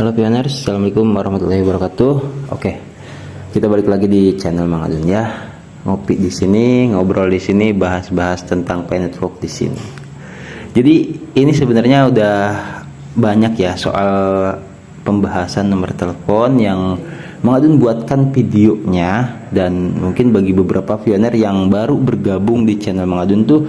Halo pioners, assalamualaikum warahmatullahi wabarakatuh. Oke, kita balik lagi di channel Mang Adun ya. Ngopi di sini, ngobrol di sini, bahas-bahas tentang P-Network di sini. Jadi ini sebenarnya udah banyak ya soal pembahasan nomor telepon yang Mang Adun buatkan videonya, dan mungkin bagi beberapa pioner yang baru bergabung di channel Mang Adun tuh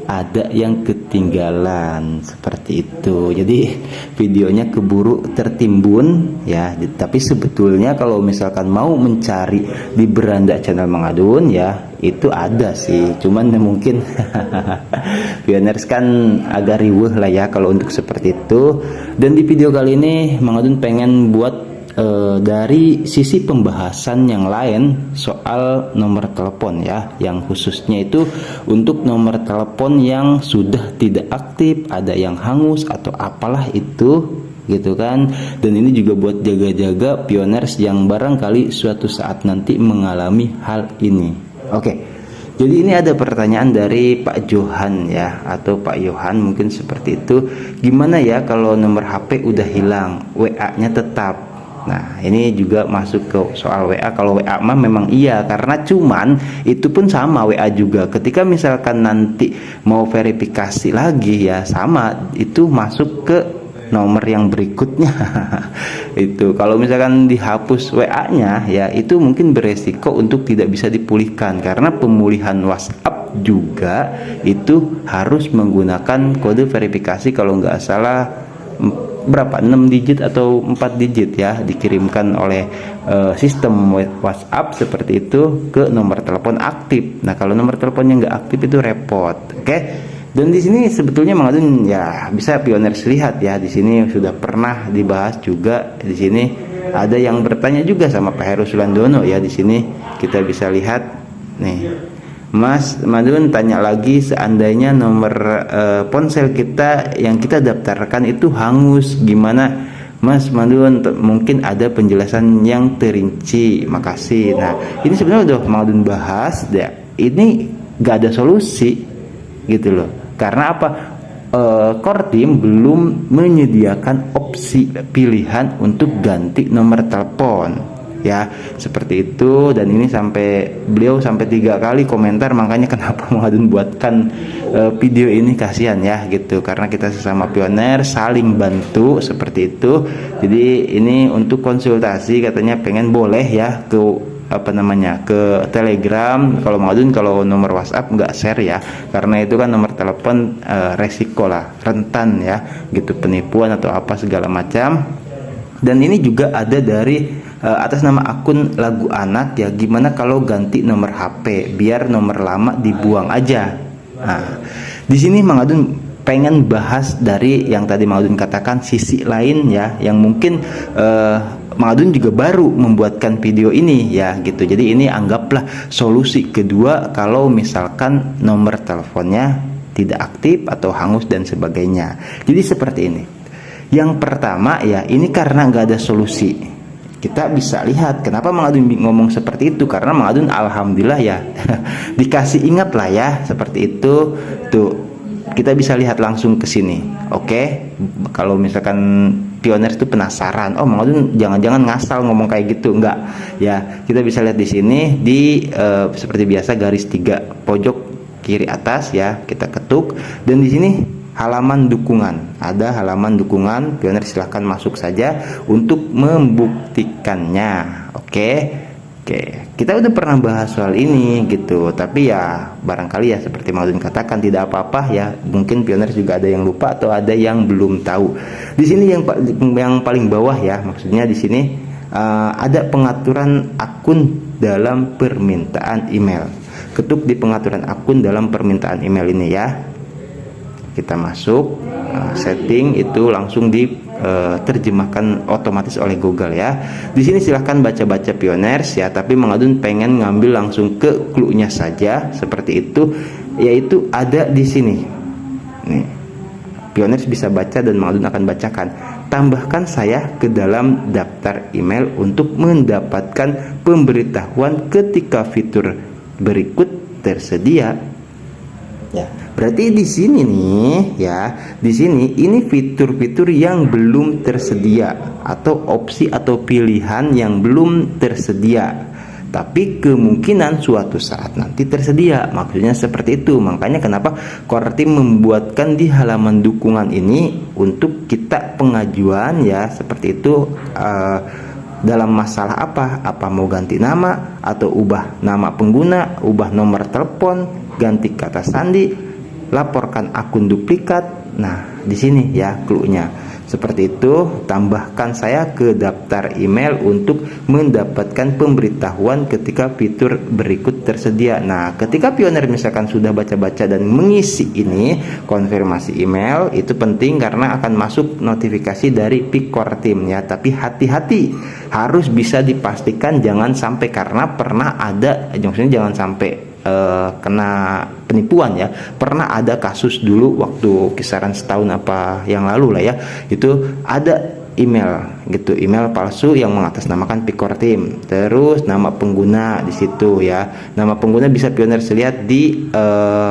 ada yang ketinggalan seperti itu. Jadi videonya keburu tertimbun ya. Tapi sebetulnya kalau misalkan mau mencari di beranda channel Mang Adun ya, itu ada sih. Cuman mungkin pioners kan agak riweuh lah ya kalau untuk seperti itu. Dan di video kali ini Mang Adun pengen buat dari sisi pembahasan yang lain soal nomor telepon ya, yang khususnya itu untuk nomor telepon yang sudah tidak aktif, ada yang hangus atau apalah itu gitu kan. Dan ini juga buat jaga-jaga pioners yang barangkali suatu saat nanti mengalami hal ini. Oke, jadi ini ada pertanyaan dari Pak Johan ya, atau Pak Yohan mungkin seperti itu. Gimana ya kalau nomor HP udah hilang, WA-nya tetap? Nah, ini juga masuk ke soal WA. Kalau WA mah memang iya, karena cuman itu pun sama WA juga. Ketika misalkan nanti mau verifikasi lagi ya sama, itu masuk ke nomor yang berikutnya. Itu kalau misalkan dihapus WA-nya ya, itu mungkin beresiko untuk tidak bisa dipulihkan, karena pemulihan WhatsApp juga itu harus menggunakan kode verifikasi kalau nggak salah berapa, 6 digit atau 4 digit ya, dikirimkan oleh sistem WhatsApp seperti itu ke nomor telepon aktif. Nah, kalau nomor teleponnya nggak aktif itu repot. Oke. Dan di sini sebetulnya Mang Adun ya bisa pioners lihat ya, di sini sudah pernah dibahas juga. Di sini ada yang bertanya juga sama Pak Heru Sulandono ya, di sini kita bisa lihat nih. Mas Madun tanya lagi, seandainya nomor ponsel kita yang kita daftarkan itu hangus, gimana Mas Madun? Mungkin ada penjelasan yang terinci, makasih. Nah, ini sebenarnya udah Madun bahas ya, ini gak ada solusi gitu loh. Karena apa? Core team belum menyediakan opsi pilihan untuk ganti nomor telepon ya, seperti itu. Dan ini beliau sampai 3 kali komentar, makanya kenapa Mang Adun buatkan video ini, kasihan ya gitu, karena kita sesama pioner saling bantu seperti itu. Jadi ini untuk konsultasi katanya pengen boleh ya ke ke Telegram. Kalau Mang Adun kalau nomor WhatsApp nggak share ya, karena itu kan nomor telepon resiko lah, rentan ya gitu, penipuan atau apa segala macam. Dan ini juga ada dari atas nama akun Lagu Anak ya, gimana kalau ganti nomor HP biar nomor lama dibuang aja. Nah, di sini Mang Adun pengen bahas dari yang tadi Mang Adun katakan, sisi lain ya, yang mungkin Mang Adun juga baru membuatkan video ini ya gitu. Jadi ini anggaplah solusi kedua kalau misalkan nomor teleponnya tidak aktif atau hangus dan sebagainya. Jadi seperti ini. Yang pertama ya, ini karena nggak ada solusi. Kita bisa lihat kenapa Mang Adun ngomong seperti itu, karena Mang Adun alhamdulillah ya dikasih ingat lah ya seperti itu. Tuh, kita bisa lihat langsung ke sini. Oke. Kalau misalkan pioners itu penasaran, oh Mang Adun jangan-jangan ngasal ngomong kayak gitu, enggak ya. Kita bisa lihat di sini di seperti biasa garis 3 pojok kiri atas ya, kita ketuk, dan di sini halaman dukungan, ada halaman dukungan. Pioner silahkan masuk saja untuk membuktikannya. Oke, kita udah pernah bahas soal ini gitu, tapi ya barangkali ya seperti Mang Adun katakan tidak apa-apa ya, mungkin pioner juga ada yang lupa atau ada yang belum tahu. Di sini yang paling bawah ya, maksudnya di sini ada pengaturan akun dalam permintaan email. Ketuk di pengaturan akun dalam permintaan email ini ya. Kita masuk setting, itu langsung diterjemahkan otomatis oleh Google ya. Di sini silahkan baca-baca pioners ya, tapi Mang Adun pengen ngambil langsung ke clue-nya saja seperti itu, yaitu ada di sini. Nih, pioners bisa baca dan Mang Adun akan bacakan. Tambahkan saya ke dalam daftar email untuk mendapatkan pemberitahuan ketika fitur berikut tersedia. Ya, berarti di sini nih ya, di sini ini fitur-fitur yang belum tersedia atau opsi atau pilihan yang belum tersedia. Tapi kemungkinan suatu saat nanti tersedia, maksudnya seperti itu. Makanya kenapa Core Team membuatkan di halaman dukungan ini untuk kita pengajuan ya, seperti itu. Dalam masalah apa mau ganti nama atau ubah nama pengguna, ubah nomor telepon, ganti kata sandi, laporkan akun duplikat. Nah, di sini ya clue-nya. Seperti itu, tambahkan saya ke daftar email untuk mendapatkan pemberitahuan ketika fitur berikut tersedia. Nah, ketika pioner misalkan sudah baca-baca dan mengisi ini, konfirmasi email itu penting karena akan masuk notifikasi dari Core Team ya. Tapi hati-hati, harus bisa dipastikan jangan sampai, karena pernah ada, maksudnya jangan sampai kena penipuan ya. Pernah ada kasus dulu waktu kisaran setahun apa yang lalu lah ya, itu ada email gitu, email palsu yang mengatasnamakan Core Team, terus nama pengguna di situ ya. Nama pengguna bisa pioner lihat di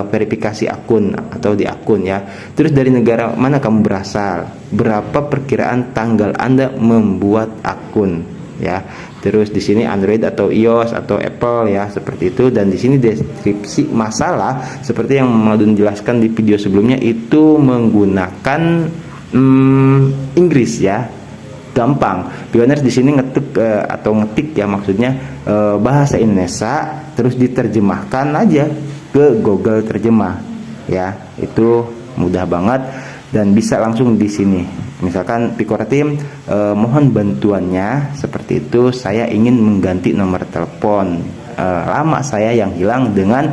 verifikasi akun atau di akun ya. Terus dari negara mana kamu berasal, berapa perkiraan tanggal Anda membuat akun ya. Terus di sini Android atau iOS atau Apple ya, seperti itu. Dan di sini deskripsi masalah seperti yang Madun jelaskan di video sebelumnya, itu menggunakan Inggris ya. Gampang. Pioner di sini ngetik atau ngetik ya, maksudnya bahasa Indonesia, terus diterjemahkan aja ke Google Terjemah ya. Itu mudah banget dan bisa langsung di sini. Misalkan Core Team mohon bantuannya seperti itu, saya ingin mengganti nomor telepon lama saya yang hilang dengan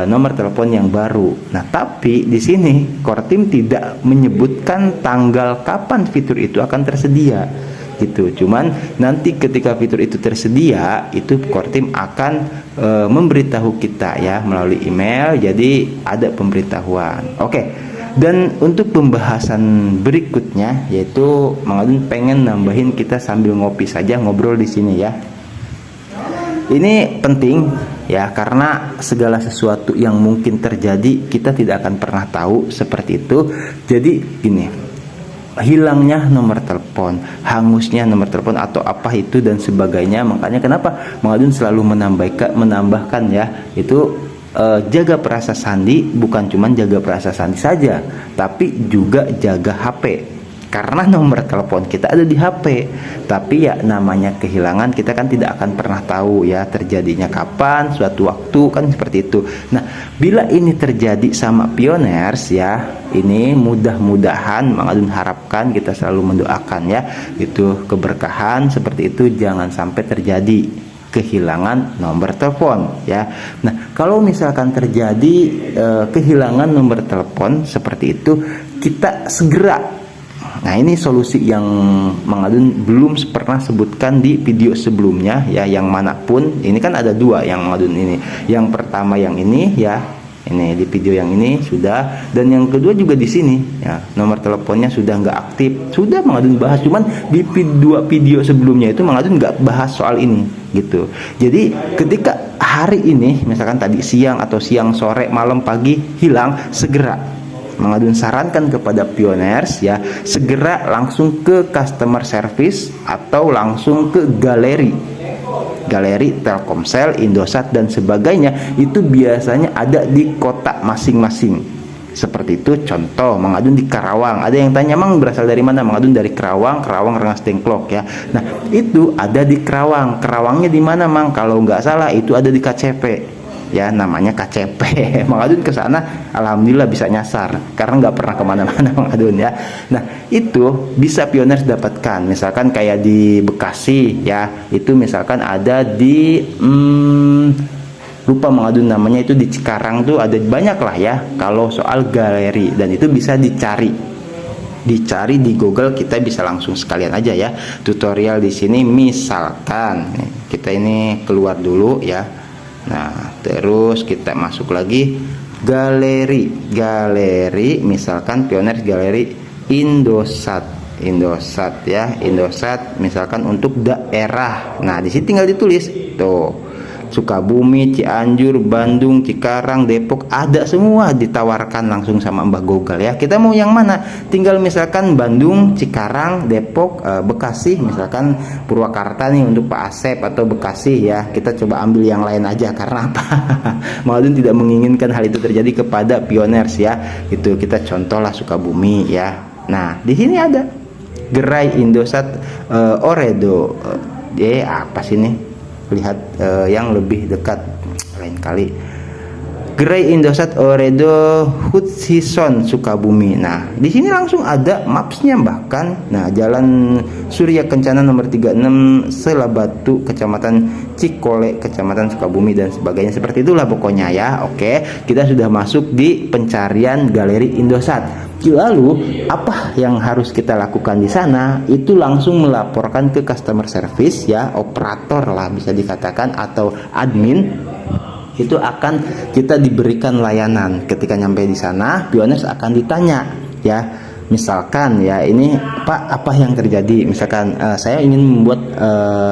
nomor telepon yang baru. Nah, tapi di sini Core Team tidak menyebutkan tanggal kapan fitur itu akan tersedia gitu. Cuman nanti ketika fitur itu tersedia, itu Core Team akan memberitahu kita ya melalui email. Jadi ada pemberitahuan. Oke. Dan untuk pembahasan berikutnya, yaitu Mang Adun pengen nambahin, kita sambil ngopi saja, ngobrol di sini ya. Ini penting ya, karena segala sesuatu yang mungkin terjadi kita tidak akan pernah tahu, seperti itu. Jadi gini, hilangnya nomor telepon, hangusnya nomor telepon atau apa itu dan sebagainya. Makanya kenapa Mang Adun selalu menambahkan ya, itu jaga perasa sandi, bukan cuma jaga perasa sandi saja, tapi juga jaga HP. Karena nomor telepon kita ada di HP, tapi ya namanya kehilangan, kita kan tidak akan pernah tahu ya terjadinya kapan, suatu waktu kan, seperti itu. Nah, bila ini terjadi sama pioners ya, ini mudah-mudahan Mang Adun harapkan, kita selalu mendoakan ya, itu keberkahan seperti itu, jangan sampai terjadi kehilangan nomor telepon ya. Nah, kalau misalkan terjadi kehilangan nomor telepon seperti itu, kita segera, nah ini solusi yang Mang Adun belum pernah sebutkan di video sebelumnya ya, yang manapun. Ini kan ada dua yang Mang Adun ini, yang pertama yang ini ya, ini di video yang ini sudah, dan yang kedua juga di sini ya, nomor teleponnya sudah nggak aktif, sudah Mang Adun bahas. Cuman di dua video sebelumnya itu Mang Adun nggak bahas soal ini gitu. Jadi ketika hari ini misalkan tadi siang atau siang, sore, malam, pagi hilang, segera Mang Adun sarankan kepada pioners ya, segera langsung ke customer service atau langsung ke galeri Telkomsel, Indosat dan sebagainya. Itu biasanya ada di kota masing-masing. Seperti itu, contoh Mang Adun di Karawang. Ada yang tanya, Mang berasal dari mana? Mang Adun dari Karawang Rengas Dengklok ya. Nah, itu ada di Karawang. Karawangnya di mana, Mang? Kalau nggak salah itu ada di KCP. Ya, namanya KCP. Mang Adun ke sana alhamdulillah bisa nyasar karena nggak pernah kemana-mana Mang Adun ya. Nah, itu bisa pioners dapatkan. Misalkan kayak di Bekasi ya, itu misalkan ada di lupa Mang Adun namanya, itu di Cikarang tuh ada banyak lah ya kalau soal galeri, dan itu bisa dicari di Google. Kita bisa langsung sekalian aja ya tutorial di sini. Misalkan kita ini keluar dulu ya, nah terus kita masuk lagi galeri, misalkan pioners galeri Indosat ya, Indosat misalkan untuk daerah. Nah di sini tinggal ditulis tuh Sukabumi, Cianjur, Bandung, Cikarang, Depok, ada semua ditawarkan langsung sama Mbah Google ya. Kita mau yang mana? Tinggal misalkan Bandung, Cikarang, Depok, Bekasi, misalkan Purwakarta nih untuk Pak Asep atau Bekasi ya. Kita coba ambil yang lain aja karena apa? Mangadun tidak menginginkan hal itu terjadi kepada pioners ya. Itu kita contohlah Sukabumi ya. Nah, di sini ada gerai Indosat Oredo. Apa sih nih? Lihat yang lebih dekat lain kali. Gerai Indosat Oredo Hutchison Sukabumi. Nah, di sini langsung ada mapsnya bahkan. Nah, Jalan Surya Kencana nomor 36 Selabatu, Kecamatan Cikole, Kecamatan Sukabumi dan sebagainya. Seperti itulah pokoknya ya. Oke, kita sudah masuk di pencarian Galeri Indosat. Lalu apa yang harus kita lakukan di sana? Itu langsung melaporkan ke customer service ya, operator lah bisa dikatakan atau admin. Itu akan kita diberikan layanan. Ketika nyampe di sana, pioners akan ditanya ya, misalkan ya, ini Pak, apa yang terjadi? Misalkan saya ingin membuat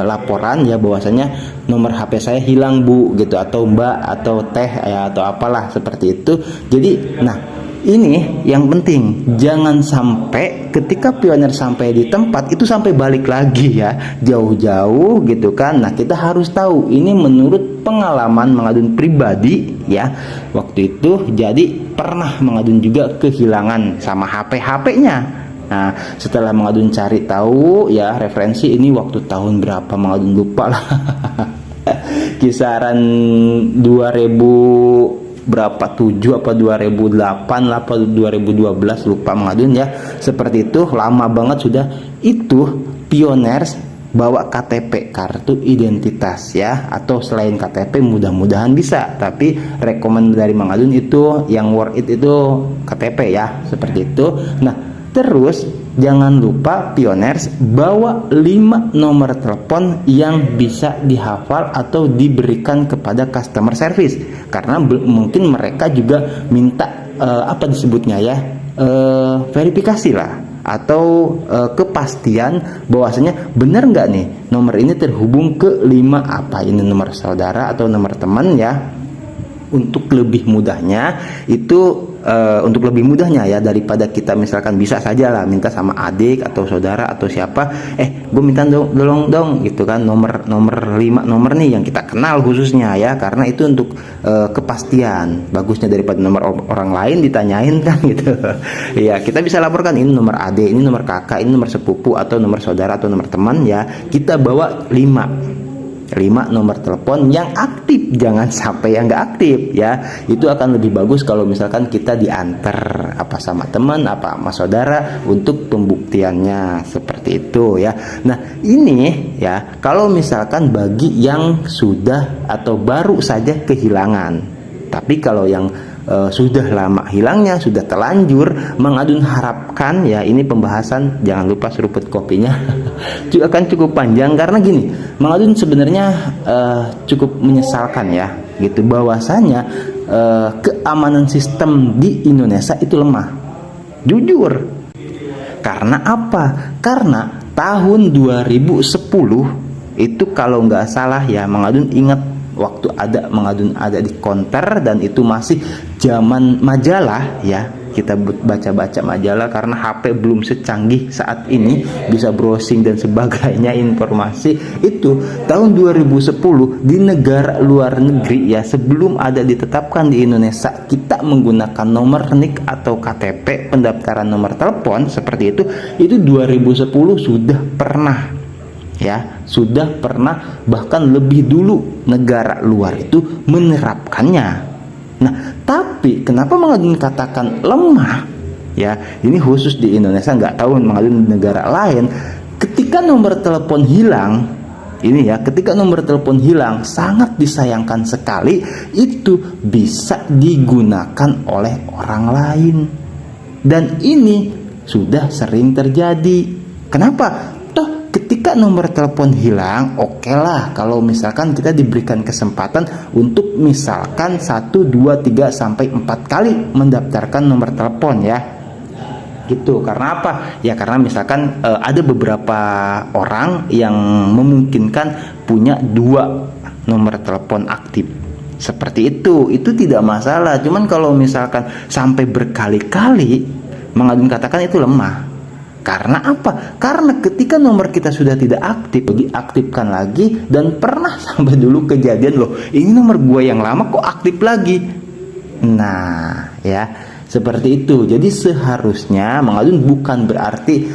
laporan ya, bahwasanya nomor HP saya hilang Bu gitu, atau Mbak atau Teh ya, atau apalah seperti itu. Jadi nah, ini yang penting, jangan sampai ketika pionir sampai di tempat itu sampai balik lagi ya, jauh-jauh gitu kan. Nah, kita harus tahu ini menurut pengalaman Mangadun pribadi ya. Waktu itu jadi pernah Mangadun juga kehilangan sama HP-nya. Nah, setelah Mangadun cari tahu ya referensi, ini waktu tahun berapa Mangadun lupa lah. Kisaran 2000 berapa 7 apa 2008 apa 2012 lupa Mangadun ya. Seperti itu, lama banget sudah. Itu pioners bawa KTP, kartu identitas ya, atau selain KTP mudah-mudahan bisa, tapi rekomend dari Mangadun itu yang worth it itu KTP ya, seperti itu. Nah, terus jangan lupa pioners bawa 5 nomor telepon yang bisa dihafal atau diberikan kepada customer service, karena mungkin mereka juga minta apa disebutnya ya, verifikasi lah, atau kepastian bahwasanya benar nggak nih nomor ini terhubung ke 5 apa ini nomor saudara atau nomor teman ya. Untuk lebih mudahnya itu untuk lebih mudahnya ya, daripada kita misalkan bisa saja lah minta sama adik atau saudara atau siapa, gue minta dong gitu kan, nomor 5 nomor nih yang kita kenal khususnya ya, karena itu untuk kepastian, bagusnya daripada nomor orang lain ditanyain kan gitu. Ya, kita bisa laporkan ini nomor adik, ini nomor kakak, ini nomor sepupu atau nomor saudara atau nomor teman ya. Kita bawa 5 nomor telepon yang aktif, jangan sampai yang nggak aktif ya. Itu akan lebih bagus kalau misalkan kita diantar apa sama teman apa sama saudara untuk pembuktiannya, seperti itu ya. Nah, ini ya kalau misalkan bagi yang sudah atau baru saja kehilangan. Tapi kalau yang sudah lama hilangnya, sudah terlanjur, Mangadun harapkan ya, ini pembahasan jangan lupa seruput kopinya akan cukup panjang, karena gini, Mangadun sebenarnya cukup menyesalkan ya gitu, bahwasanya keamanan sistem di Indonesia itu lemah, jujur. Karena apa? Karena tahun 2010 itu kalau nggak salah ya, Mangadun ingat waktu Mangadun ada di konter, dan itu masih zaman majalah ya, kita baca-baca majalah karena HP belum secanggih saat ini, bisa browsing dan sebagainya informasi. Itu tahun 2010 di negara luar negeri ya, sebelum ada ditetapkan di Indonesia, kita menggunakan nomor NIK atau KTP, pendaftaran nomor telepon seperti itu 2010 sudah pernah ya, sudah pernah, bahkan lebih dulu negara luar itu menerapkannya. Nah, tapi kenapa Mangadun katakan lemah ya, ini khusus di Indonesia, nggak tahu Mangadun negara lain. Ketika nomor telepon hilang ini ya, ketika nomor telepon hilang, sangat disayangkan sekali itu bisa digunakan oleh orang lain, dan ini sudah sering terjadi. Kenapa? Ketika nomor telepon hilang, oke lah kalau misalkan kita diberikan kesempatan untuk misalkan 1, 2, 3 sampai 4 kali mendaftarkan nomor telepon ya. gitu. Karena apa? Ya karena misalkan ada beberapa orang yang memungkinkan punya 2 nomor telepon aktif. Seperti itu tidak masalah. Cuman kalau misalkan sampai berkali-kali, Mang Adun katakan itu lemah. Karena apa? Karena ketika nomor kita sudah tidak aktif, diaktifkan lagi, dan pernah sampai dulu kejadian loh, ini nomor gue yang lama kok aktif lagi. Nah, ya seperti itu. Jadi seharusnya Mang Adun bukan berarti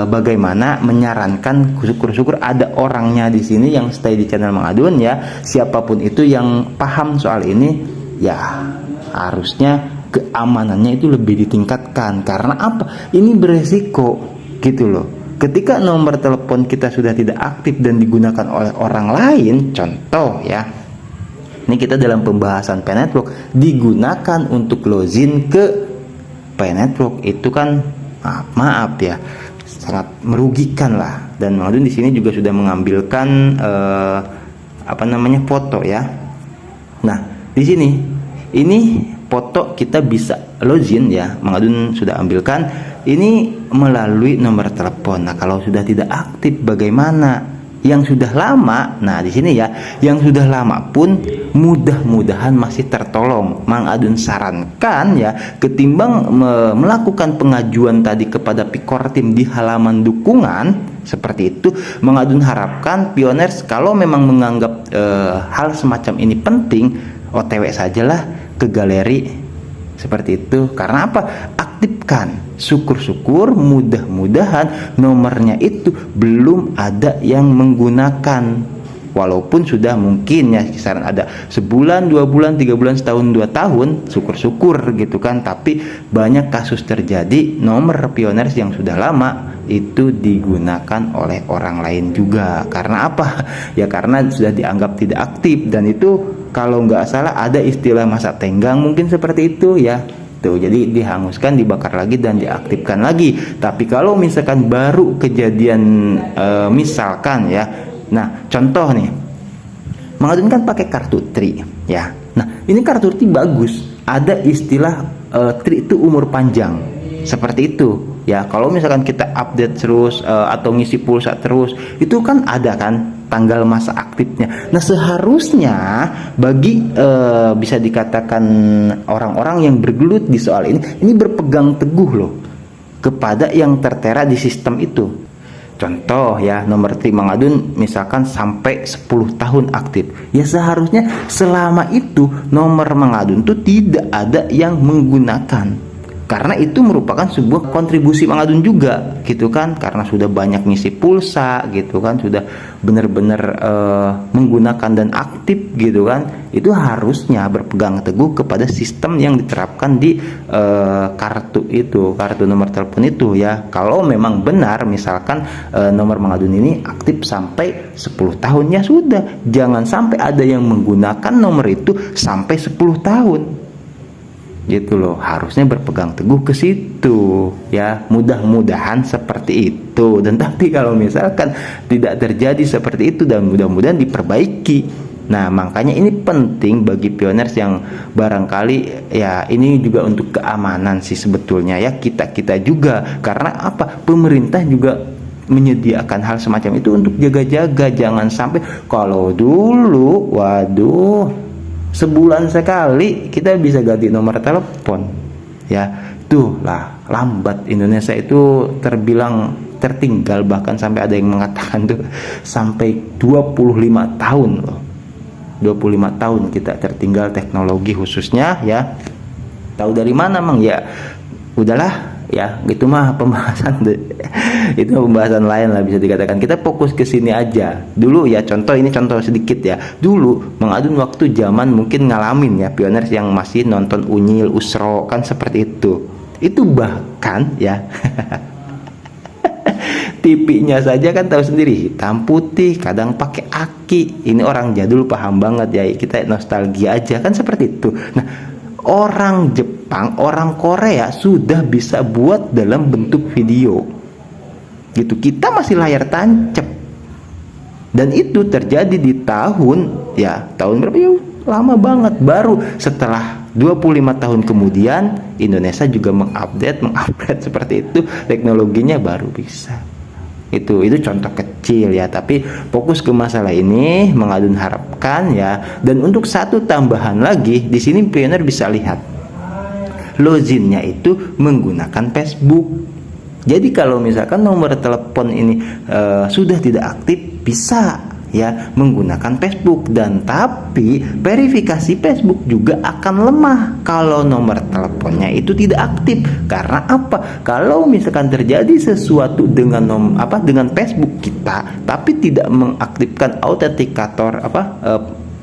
bagaimana menyarankan, syukur-syukur ada orangnya di sini yang stay di channel Mang Adun ya. Siapapun itu yang paham soal ini, ya harusnya keamanannya itu lebih ditingkatkan. Karena apa? Ini beresiko gitu loh. Ketika nomor telepon kita sudah tidak aktif dan digunakan oleh orang lain, contoh ya, ini kita dalam pembahasan P-Network, digunakan untuk login ke P-Network, itu kan maaf ya, sangat merugikan lah. Dan Mang Adun di sini juga sudah mengambilkan foto ya. Nah, di sini ini foto kita bisa login ya, Mang Adun sudah ambilkan ini melalui nomor telepon. Nah, kalau sudah tidak aktif bagaimana? Yang sudah lama, nah di sini ya, yang sudah lama pun mudah-mudahan masih tertolong. Mang Adun sarankan ya, ketimbang melakukan pengajuan tadi kepada Pikortim di halaman dukungan seperti itu, Mang Adun harapkan pioners kalau memang menganggap hal semacam ini penting, OTW sajalah ke galeri seperti itu. Karena apa? Aktifkan. Syukur-syukur mudah-mudahan nomornya itu belum ada yang menggunakan, walaupun sudah mungkin ya kisaran ada sebulan, 2 bulan, 3 bulan, setahun, 2 tahun, syukur-syukur gitu kan. Tapi banyak kasus terjadi nomor pioners yang sudah lama itu digunakan oleh orang lain juga. Karena apa? Ya karena sudah dianggap tidak aktif, dan itu kalau nggak salah ada istilah masa tenggang mungkin seperti itu ya. Tuh, jadi dihanguskan, dibakar lagi, dan diaktifkan lagi. Tapi kalau misalkan baru kejadian misalkan ya, nah contoh nih, Mang Adun kan pakai kartu Tri ya. Nah ini kartu Tri bagus, ada istilah Tri itu umur panjang seperti itu ya. Kalau misalkan kita update terus atau ngisi pulsa terus, itu kan ada kan tanggal masa aktifnya. Nah seharusnya bagi bisa dikatakan orang-orang yang bergelut di soal ini berpegang teguh loh kepada yang tertera di sistem itu. Contoh ya, nomor Tri Mang Adun misalkan sampai 10 tahun aktif, ya seharusnya selama itu nomor Mang Adun tuh tidak ada yang menggunakan. Karena itu merupakan sebuah kontribusi Mang Adun juga gitu kan, karena sudah banyak ngisi pulsa gitu kan, sudah benar-benar menggunakan dan aktif gitu kan. Itu harusnya berpegang teguh kepada sistem yang diterapkan di kartu itu, kartu nomor telepon itu ya. Kalau memang benar misalkan nomor Mang Adun ini aktif sampai 10 tahun, ya sudah, jangan sampai ada yang menggunakan nomor itu sampai 10 tahun gitu loh. Harusnya berpegang teguh ke situ ya, mudah-mudahan seperti itu. Dan tapi kalau misalkan tidak terjadi seperti itu, dan mudah-mudahan diperbaiki. Nah makanya ini penting bagi pioners yang barangkali ya, ini juga untuk keamanan sih sebetulnya ya, kita juga. Karena apa? Pemerintah juga menyediakan hal semacam itu untuk jaga-jaga, jangan sampai kalau dulu waduh sebulan sekali kita bisa ganti nomor telepon ya. Tuh lah, lambat. Indonesia itu terbilang tertinggal, bahkan sampai ada yang mengatakan tuh sampai 25 tahun loh. 25 tahun kita tertinggal teknologi khususnya ya. Tahu dari mana Mang? Ya udahlah ya, gitu mah pembahasan itu pembahasan lain lah bisa dikatakan. Kita fokus ke sini aja dulu ya. Contoh, ini contoh sedikit ya. Dulu Mang Adun waktu zaman mungkin ngalamin ya, pioners yang masih nonton Unyil, Usro kan seperti itu bahkan ya TV-nya saja kan tahu sendiri, hitam putih, kadang pakai aki. Ini orang jadul paham banget ya, kita nostalgia aja kan seperti itu. Nah orang Jepang, orang Korea sudah bisa buat dalam bentuk video gitu, kita masih layar tancap. Dan itu terjadi di tahun berapa ya, lama banget. Baru setelah 25 tahun kemudian Indonesia juga mengupgrade seperti itu, teknologinya baru bisa. Itu contoh kecil ya, tapi fokus ke masalah ini Mang Adun harapkan ya. Dan untuk satu tambahan lagi, di sini pioner bisa lihat loginnya itu menggunakan Facebook. Jadi kalau misalkan nomor telepon ini sudah tidak aktif, bisa ya menggunakan Facebook. Dan tapi verifikasi Facebook juga akan lemah kalau nomor teleponnya itu tidak aktif. Karena apa? Kalau misalkan terjadi sesuatu dengan dengan Facebook kita tapi tidak mengaktifkan autentikator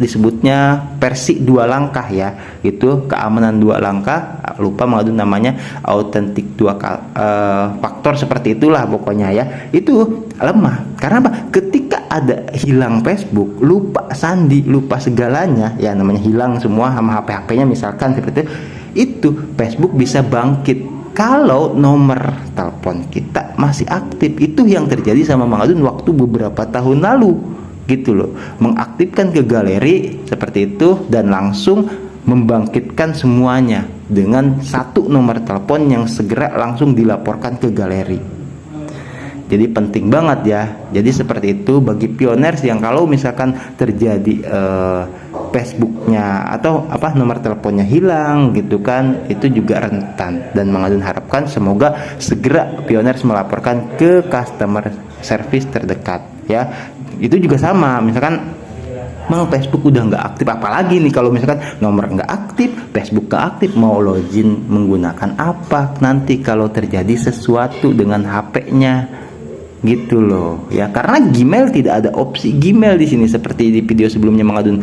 disebutnya versi 2 langkah ya, itu keamanan 2 langkah, lupa Mang Adun namanya, autentik 2 faktor seperti itulah pokoknya ya. Itu lemah karena apa? Ketika ada hilang Facebook, lupa sandi, lupa segalanya ya, namanya hilang semua sama HP-nya misalkan seperti itu, Facebook bisa bangkit kalau nomor telepon kita masih aktif. Itu yang terjadi sama Mang Adun waktu beberapa tahun lalu gitu loh, mengaktifkan ke galeri seperti itu dan langsung membangkitkan semuanya dengan satu nomor telepon yang segera langsung dilaporkan ke galeri. Jadi penting banget ya. Jadi seperti itu bagi pioners yang kalau misalkan terjadi Facebooknya atau nomor teleponnya hilang gitu kan, itu juga rentan. Dan Mang Adun harapkan semoga segera pioners melaporkan ke customer service terdekat ya. Itu juga sama, misalkan Mang Facebook udah nggak aktif, apalagi nih kalau misalkan nomor nggak aktif, Facebook nggak aktif, mau login menggunakan apa nanti kalau terjadi sesuatu dengan HP-nya gitu loh ya. Karena Gmail tidak ada opsi Gmail di sini, seperti di video sebelumnya Mang Adun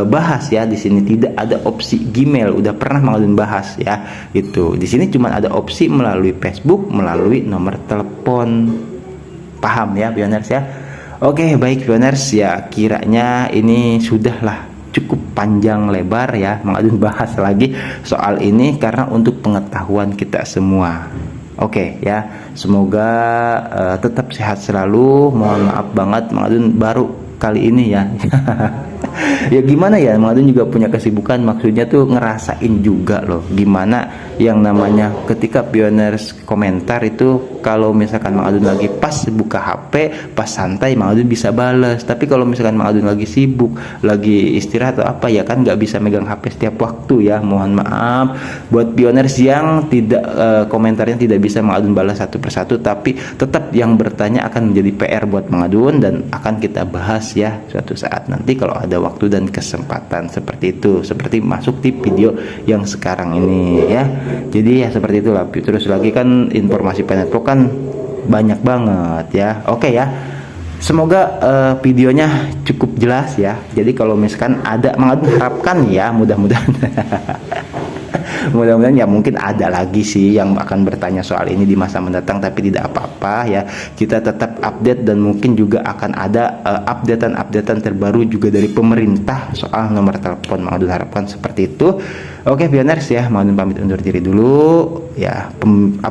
bahas ya. Di sini tidak ada opsi Gmail, udah pernah Mang Adun bahas ya. Itu di sini cuma ada opsi melalui Facebook, melalui nomor telepon. Paham ya pioners ya? Oke, baik pioners ya, kiranya ini sudahlah cukup panjang lebar ya Mang Adun bahas lagi soal ini karena untuk pengetahuan kita semua. Oke ya, semoga tetap sehat selalu. Mohon maaf banget Mang Adun baru kali ini ya. Ya gimana ya, Mang Adun juga punya kesibukan, maksudnya tuh ngerasain juga loh gimana yang namanya ketika pioners komentar itu, kalau misalkan Mang Adun lagi pas buka HP, pas santai Mang Adun bisa bales. Tapi kalau misalkan Mang Adun lagi sibuk, lagi istirahat atau apa ya kan nggak bisa megang HP setiap waktu ya. Mohon maaf buat pioners yang tidak komentarnya tidak bisa Mang Adun balas satu persatu, tapi tetap yang bertanya akan menjadi PR buat Mang Adun dan akan kita bahas ya suatu saat nanti kalau ada waktu dan kesempatan seperti itu, seperti masuk di video yang sekarang ini ya. Jadi ya seperti itulah. Terus lagi kan informasi Penetro kan banyak banget ya. Oke ya, semoga videonya cukup jelas ya. Jadi kalau misalkan ada, Mang Adun harapkan ya mudah-mudahan mudah-mudahan ya, mungkin ada lagi sih yang akan bertanya soal ini di masa mendatang, tapi tidak apa-apa ya, kita tetap update dan mungkin juga akan ada updatean terbaru juga dari pemerintah soal nomor telepon. Mang Adun harapkan seperti itu. Oke pioners ya, Mang Adun pamit undur diri dulu ya.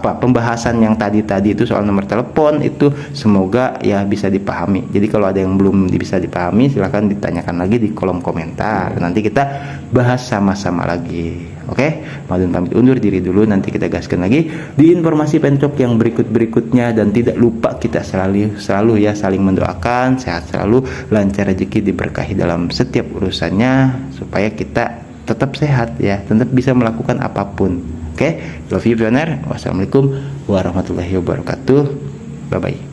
Pembahasan yang tadi itu soal nomor telepon itu semoga ya bisa dipahami. Jadi kalau ada yang belum bisa dipahami silahkan ditanyakan lagi di kolom komentar, nanti kita bahas sama-sama lagi. Oke, Mang Adun pamit undur diri dulu, nanti kita gaskan lagi di informasi Pentalk yang berikutnya. Dan tidak lupa kita selalu ya saling mendoakan, sehat selalu, lancar rezeki, diberkahi dalam setiap urusannya, supaya kita tetap sehat ya, tetap bisa melakukan apapun. Oke, love you pioner. Wassalamualaikum warahmatullahi wabarakatuh. Bye bye.